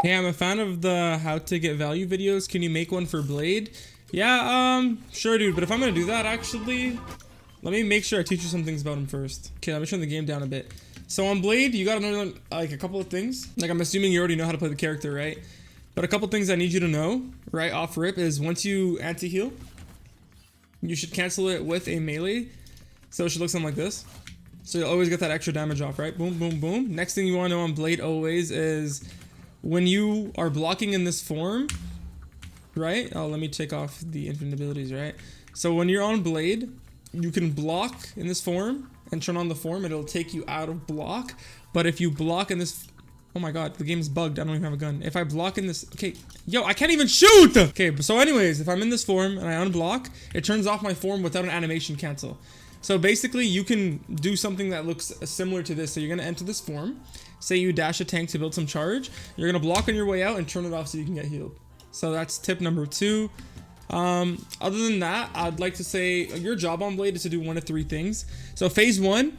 Hey, I'm a fan of the how to get value videos. Can you make one for Blade? Yeah, sure, dude. But if I'm gonna do that, actually, let me make sure I teach you some things about him first. Okay, let me turn the game down a bit. So on Blade, you gotta know like a couple of things. Like I'm assuming you already know how to play the character, right? But a couple things I need you to know, right off rip, is once you anti-heal, you should cancel it with a melee. So it should look something like this. So you'll always get that extra damage off, right? Boom, boom, boom. Next thing you want to know on Blade always is when you are blocking in this form, right? Oh, let me take off the infinite abilities, right? So when you're on Blade, you can block in this form and turn on the form. It'll take you out of block. But if you block in this... Oh my god, the game's bugged. I don't even have a gun. If I block in this... Okay, yo, I can't even shoot! Okay, so anyways, if I'm in this form and I unblock, it turns off my form without an animation cancel. So basically, you can do something that looks similar to this. So you're going to enter this form. Say you dash a tank to build some charge. You're going to block on your way out and turn it off so you can get healed. So that's tip number 2. Other than that, I'd like to say your job on Blade is to do 1 of 3 things. So phase one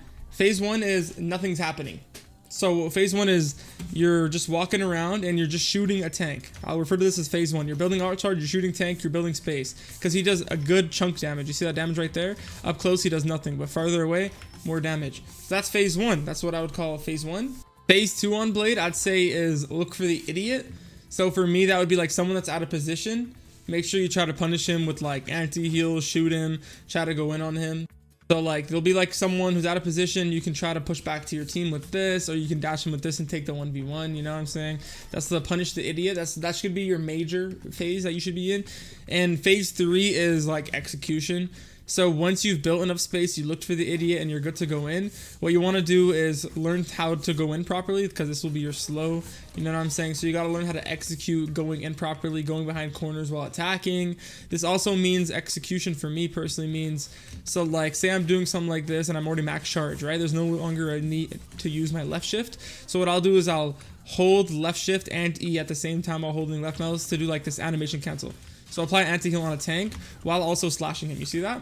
is nothing's happening. So phase 1 is you're just walking around and you're just shooting a tank. I'll refer to this as phase 1. You're building art charge, you're shooting tank, you're building space. Because he does a good chunk damage. You see that damage right there? Up close, he does nothing. But farther away, more damage. So that's phase 1. That's what I would call phase 1. Phase 2 on Blade, I'd say, is look for the idiot. So for me, that would be like someone that's out of position. Make sure you try to punish him with like anti-heal, shoot him, try to go in on him. So like there'll be like someone who's out of position, you can try to push back to your team with this, or you can dash him with this and take the 1v1, you know what I'm saying? That's the punish the idiot. That should be your major phase that you should be in. And phase 3 is like execution. So once you've built enough space, you looked for the idiot and you're good to go in. What you want to do is learn how to go in properly, because this will be your slow, you know what I'm saying? So you got to learn how to execute going in properly, going behind corners while attacking. This also means execution for me personally means, so like say I'm doing something like this and I'm already max charge, right? There's no longer a need to use my left shift. So what I'll do is I'll hold left shift and E at the same time while holding left mouse to do like this animation cancel. So apply anti-heal on a tank while also slashing him. You see that?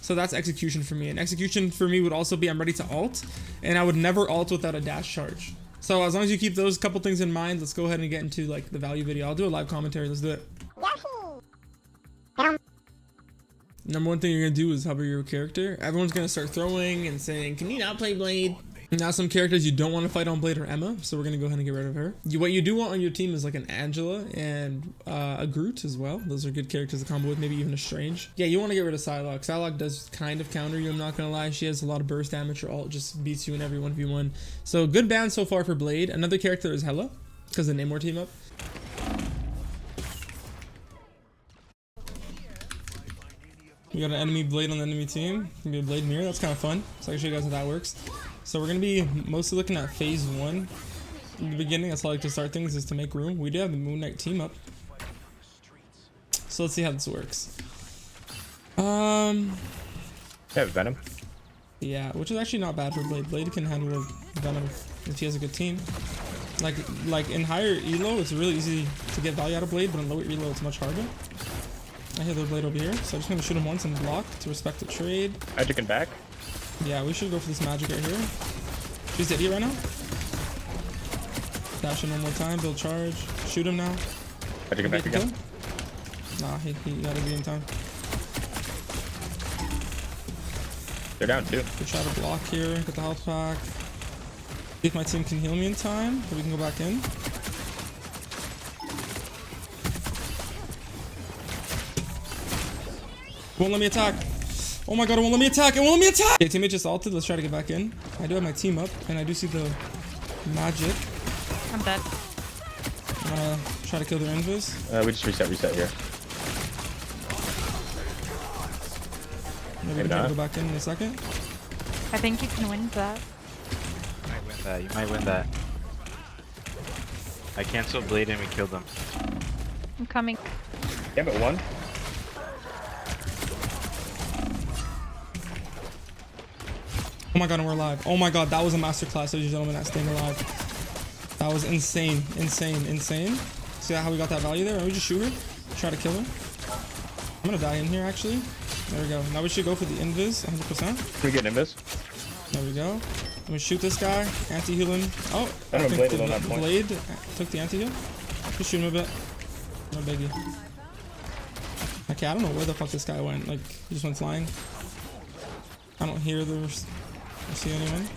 So that's execution for me. And execution for me would also be I'm ready to ult. And I would never ult without a dash charge. So as long as you keep those couple things in mind, let's go ahead and get into like the value video. I'll do a live commentary. Let's do it. Number 1 thing you're going to do is hover your character. Everyone's going to start throwing and saying, can you not play Blade? Now some characters you don't want to fight on Blade are Emma, so we're going to go ahead and get rid of her. What you do want on your team is like an Angela and a Groot as well. Those are good characters to combo with, maybe even a Strange. Yeah, you want to get rid of Psylocke. Psylocke does kind of counter you, I'm not going to lie. She has a lot of burst damage. Her ult just beats you in every 1v1. So good ban so far for Blade. Another character is Hela, because the Namor team up. We got an enemy Blade on the enemy team. Gonna be a Blade mirror. That's kind of fun. So I can show you guys how that works. So we're gonna be mostly looking at phase 1 in the beginning. That's how I like to start things, is to make room. We do have the Moon Knight team up. So let's see how this works. Yeah, Venom. Yeah, which is actually not bad for Blade. Blade can handle Venom if he has a good team. Like in higher elo, it's really easy to get value out of Blade, but in lower elo, it's much harder. I hear the Blade over here, so I'm just gonna shoot him once and block to respect the trade. Magic and back. Yeah, we should go for this magic right here. She's the idiot right now. Dash him one more time, build charge. Shoot him now. Magic and back again. Nah, he gotta be in time. They're down too. We try to block here, get the health pack. See if my team can heal me in time, so we can go back in. Won't let me attack. Oh my god, it won't let me attack. It won't let me attack. Okay, teammate just ulted. Let's try to get back in. I do have my team up, and I do see the magic. I'm dead. I'm gonna try to kill their invis. We just reset here. Maybe we can go back in a second. I think you can win that. You might win that. You might win that. I canceled Blade and we killed them. I'm coming. Gambit 1. Oh my god, and we're alive. Oh my god, that was a masterclass, ladies and gentlemen, at staying alive. That was insane, insane, insane. See how we got that value there? Let me just shoot her. Try to kill her. I'm gonna die in here, actually. There we go. Now we should go for the invis, 100%. Can we get an invis? There we go. Let me shoot this guy. Anti-heal him. Oh, I I don't think Blade the Blade took the anti-heal. Just shoot him a bit. No biggie. Okay, I don't know where the fuck this guy went. Like, he just went flying. I don't hear or see anyone.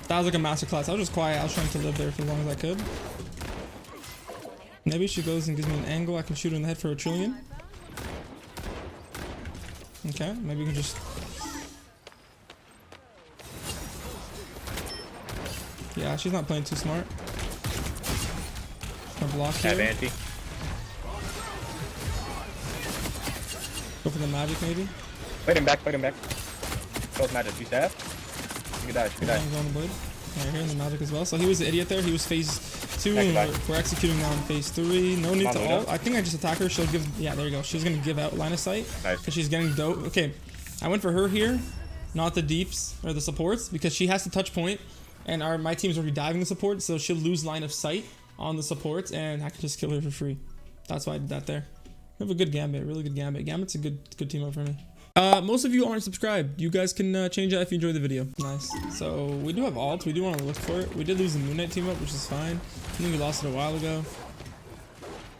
That was like a masterclass. I was just quiet. I was trying to live there for as long as I could. Maybe she goes and gives me an angle. I can shoot her in the head for a trillion. Okay, maybe we can just... Yeah, she's not playing too smart. Gonna block here. Have anti. Go for the magic maybe. Fight him back, fight him back. Close magic. You stab? You can die, you can die. He's on the blade. Right here in the magic as well. So he was the idiot there. He was phase 2 and we're executing now in phase 3. No need to ult. I think I just attack her. She'll give... Yeah, there you go. She's gonna give out line of sight. Nice. Because she's getting dope. Okay, I went for her here, not the deeps or the supports, because she has to touch point, and my team's already diving the support, so she'll lose line of sight on the supports, and I can just kill her for free. That's why I did that there. We have a good Gambit, really good Gambit. Gambit's a good team up for me. Most of you aren't subscribed. You guys can change that if you enjoyed the video. Nice. So we do have ult. We do want to look for it. We did lose the Moon Knight team up, which is fine. I think we lost it a while ago.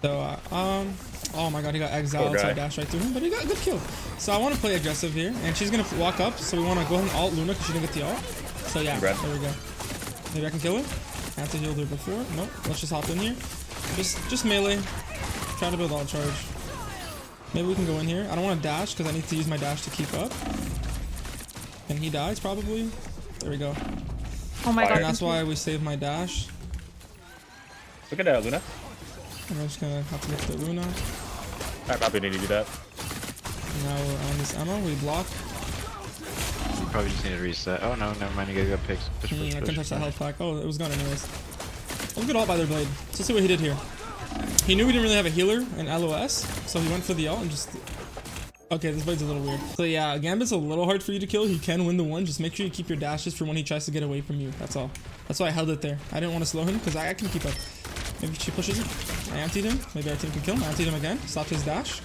So oh my god, he got exiled, so I dashed right through him, but he got a good kill. So I want to play aggressive here, and she's gonna walk up, so we want to go ahead and ult Luna because she didn't get the ult. So yeah, there we go. Maybe I can kill her. I have to heal her before. Nope. Let's just hop in here. Just melee. Try to build ult charge. Maybe we can go in here. I don't want to dash because I need to use my dash to keep up. And he dies probably. There we go. Oh my god. And that's why we saved my dash. Look at Luna. And I'm just gonna have to get to the Luna. I probably need to do that. Now we're on this ammo. We block. Probably just need to reset. Oh no, never mind. You gotta go pick. Push, I couldn't touch that health pack. Oh, it was gone anyways. That was good ult by their blade. So let's see what he did here. He knew we didn't really have a healer in LOS, so he went for the ult and just... Okay, this blade's a little weird. So yeah, Gambit's a little hard for you to kill. He can win the one. Just make sure you keep your dashes for when he tries to get away from you. That's all. That's why I held it there. I didn't want to slow him because I can keep up. Maybe she pushes him. I antied him. Maybe our team can kill him. I antied him again. Stopped his dash.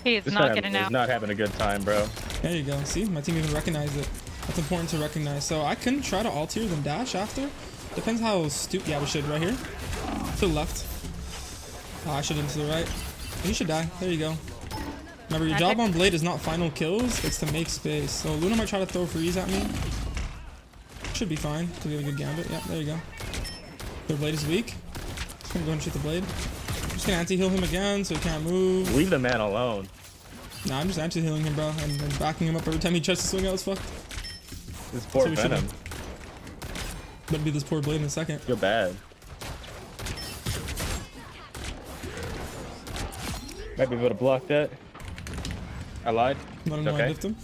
He is This not man getting is out. not having a good time, bro. There you go. See, my team even recognized it. That's important to recognize. So I can try to ult here, then dash after. Depends how stupid. Yeah, we should right here. To the left. Oh, I should have to the right. You should die. There you go. Remember, your job on Blade is not final kills. It's to make space. So Luna might try to throw freeze at me. Should be fine because we have a good Gambit. Yeah, there you go. Their Blade is weak. Just gonna go and shoot the Blade. I'm just gonna anti-heal him again so he can't move. Leave the man alone. Nah, I'm just anti-healing him, bro, and backing him up every time he tries to swing out. It's fucked. This poor So we Venom. Better be this poor Blade in a second. Feel bad. Might be able to block that. I lied. Let him know I Okay. lift him.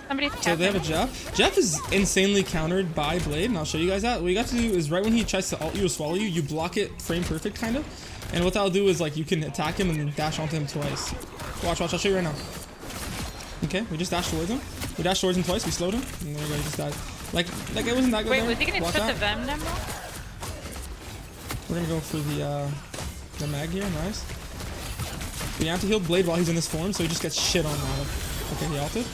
Somebody's So they have a Jeff. Jeff is insanely countered by Blade, and I'll show you guys that. What you got to do is right when he tries to ult you or swallow you, you block it frame perfect, kind of. And what that'll do is like you can attack him and then dash onto him twice. Watch, I'll show you right now. Okay, we just dashed towards him. We dashed towards him twice, we slowed him, and there you go, he just died. Like it wasn't that good. Wait, there. was he gonna Block put the out. Venom demo? We're gonna go for the mag here, nice. We anti-healed Blade while he's in this form, so he just gets shit on out of. Okay, he ulted.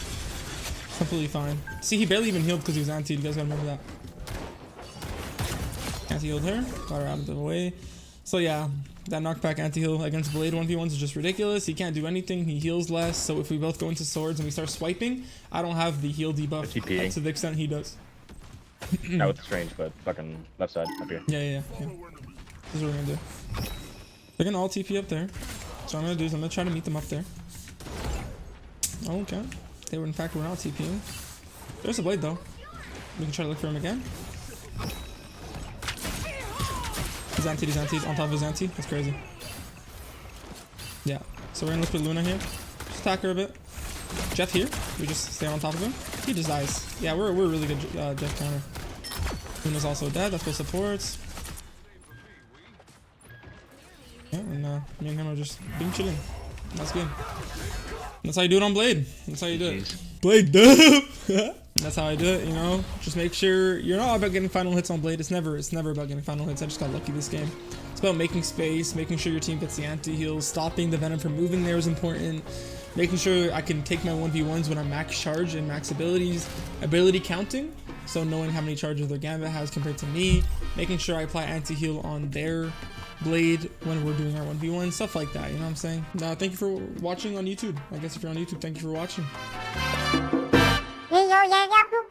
Completely fine. See, he barely even healed because he was anti. You guys gotta remember that. Anti-healed her. Got her out of the way. So yeah, that knockback anti-heal against Blade 1v1s is just ridiculous. He can't do anything. He heals less. So if we both go into swords and we start swiping, I don't have the heal debuff to the extent he does. Not with the strange, but fucking left side up here. Yeah. This is what we're gonna do. They're gonna all TP up there. So what I'm gonna do is I'm gonna try to meet them up there. Oh, okay. They were in fact not TPing. There's a Blade though. We can try to look for him again. He's anti, on top of his anti. That's crazy. Yeah. So we're gonna look for Luna here. Just attack her a bit. Jeff here. We just stay on top of him. He just dies. Yeah, we're really good Jeff counter. Luna's also dead. That's what supports. Yeah, and me and him are just being chilling. That's good. That's how you do it on Blade. That's how you do it. Blade dub. That's how I do it, you know. Just make sure you're not about getting final hits on Blade. It's never about getting final hits. I just got lucky this game. It's about making space, making sure your team gets the anti-heals, stopping the Venom from moving there is important. Making sure I can take my 1v1s when I'm max charge and max abilities, ability counting. So knowing how many charges their Gambit has compared to me, making sure I apply anti-heal on their blade when we're doing our 1v1, stuff like that, you know what I'm saying? Thank you for watching on YouTube. I guess if you're on YouTube, thank you for watching. Yeah, yeah, yeah.